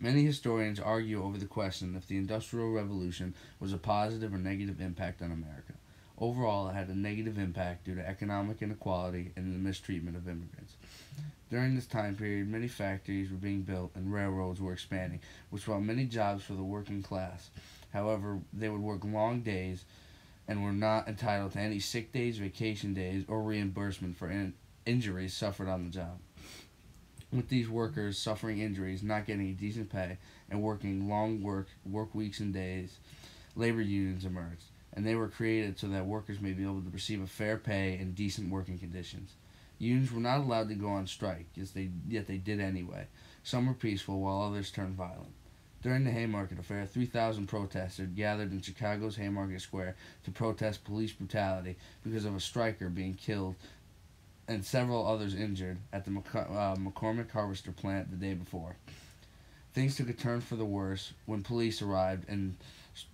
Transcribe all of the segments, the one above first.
Many historians argue over the question if the Industrial Revolution was a positive or negative impact on America. Overall, it had a negative impact due to economic inequality and the mistreatment of immigrants. During this time period, many factories were being built and railroads were expanding, which brought many jobs for the working class. However, they would work long days and were not entitled to any sick days, vacation days, or reimbursement for injuries suffered on the job. With these workers suffering injuries, not getting decent pay, and working long work weeks and days, labor unions emerged, and they were created so that workers may be able to receive a fair pay and decent working conditions. Unions were not allowed to go on strike, yet they did anyway. Some were peaceful, while others turned violent. During the Haymarket Affair, 3,000 protesters gathered in Chicago's Haymarket Square to protest police brutality because of a striker being killed and several others injured at the McCormick Harvester plant the day before. Things took a turn for the worse when police arrived and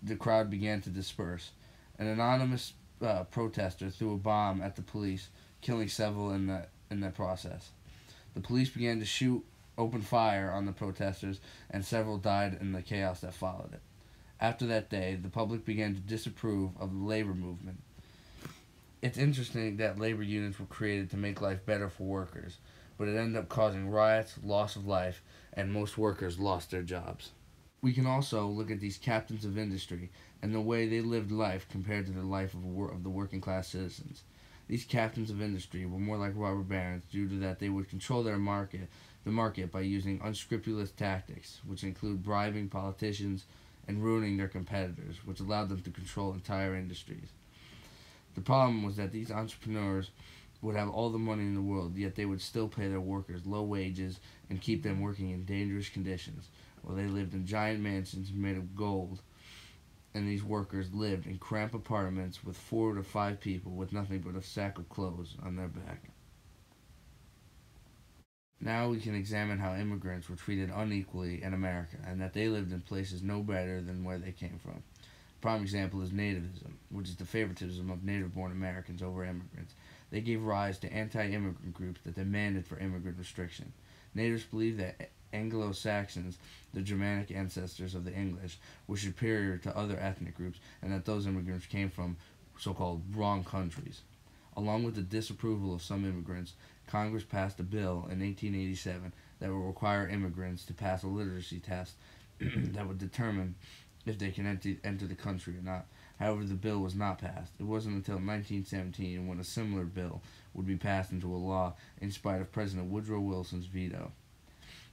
the crowd began to disperse. An anonymous protester threw a bomb at the police, killing several in the process. The police began to shoot open fire on the protesters, and several died in the chaos that followed it. After that day, the public began to disapprove of the labor movement. It's interesting that labor unions were created to make life better for workers, but it ended up causing riots, loss of life, and most workers lost their jobs. We can also look at these captains of industry and the way they lived life compared to the life of the working class citizens. These captains of industry were more like robber barons due to that they would control the market by using unscrupulous tactics, which include bribing politicians and ruining their competitors, which allowed them to control entire industries. The problem was that these entrepreneurs would have all the money in the world, yet they would still pay their workers low wages and keep them working in dangerous conditions, while they lived in giant mansions made of gold, and these workers lived in cramped apartments with 4 to 5 people with nothing but a sack of clothes on their back. Now we can examine how immigrants were treated unequally in America, and that they lived in places no better than where they came from. A prime example is nativism, which is the favoritism of native-born Americans over immigrants. They gave rise to anti-immigrant groups that demanded for immigrant restriction. Natives believed that Anglo-Saxons, the Germanic ancestors of the English, were superior to other ethnic groups, and that those immigrants came from so-called wrong countries. Along with the disapproval of some immigrants, Congress passed a bill in 1887 that would require immigrants to pass a literacy test that would determine if they can enter the country or not. However, the bill was not passed. It wasn't until 1917 when a similar bill would be passed into a law in spite of President Woodrow Wilson's veto.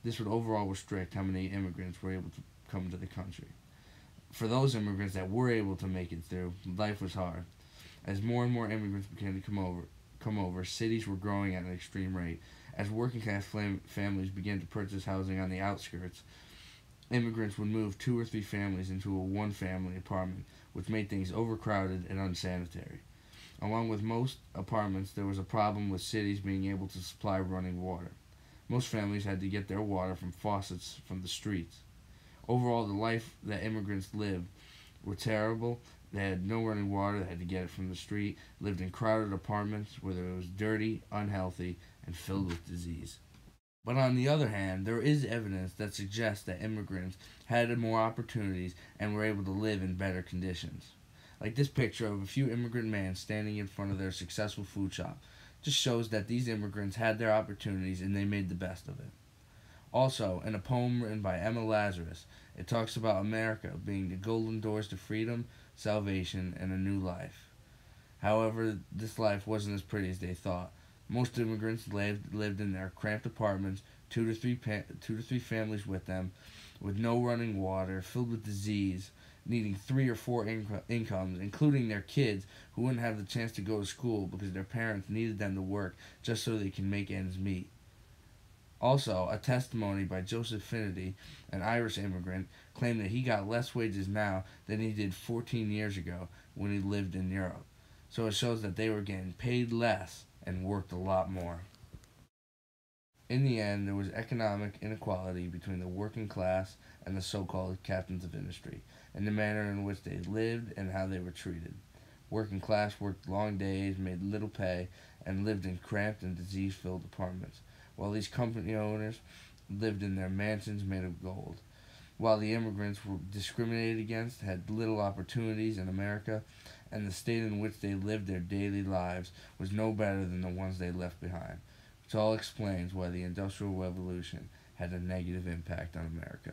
This would overall restrict how many immigrants were able to come to the country. For those immigrants that were able to make it through, life was hard. As more and more immigrants began to come over, cities were growing at an extreme rate. As working class families began to purchase housing on the outskirts, immigrants would move 2 or 3 families into a one-family apartment, which made things overcrowded and unsanitary. Along with most apartments, there was a problem with cities being able to supply running water. Most families had to get their water from faucets from the streets. Overall, the life that immigrants lived were terrible. They had no running water, they had to get it from the street, lived in crowded apartments where it was dirty, unhealthy, and filled with disease. But on the other hand, there is evidence that suggests that immigrants had more opportunities and were able to live in better conditions. Like this picture of a few immigrant men standing in front of their successful food shop just shows that these immigrants had their opportunities and they made the best of it. Also, in a poem written by Emma Lazarus, it talks about America being the golden doors to freedom, salvation, and a new life. However, this life wasn't as pretty as they thought. Most immigrants lived in their cramped apartments, 2 to 3 families with them, with no running water, filled with disease, needing 3 or 4 incomes, including their kids who wouldn't have the chance to go to school because their parents needed them to work just so they can make ends meet. Also, a testimony by Joseph Finnerty, an Irish immigrant, claimed that he got less wages now than he did 14 years ago when he lived in Europe. So it shows that they were getting paid less and worked a lot more. In the end, there was economic inequality between the working class and the so-called captains of industry, in the manner in which they lived and how they were treated. Working class worked long days, made little pay, and lived in cramped and disease-filled apartments, while these company owners lived in their mansions made of gold. while the immigrants were discriminated against, had little opportunities in America, and the state in which they lived their daily lives was no better than the ones they left behind, which all explains why the Industrial Revolution had a negative impact on America.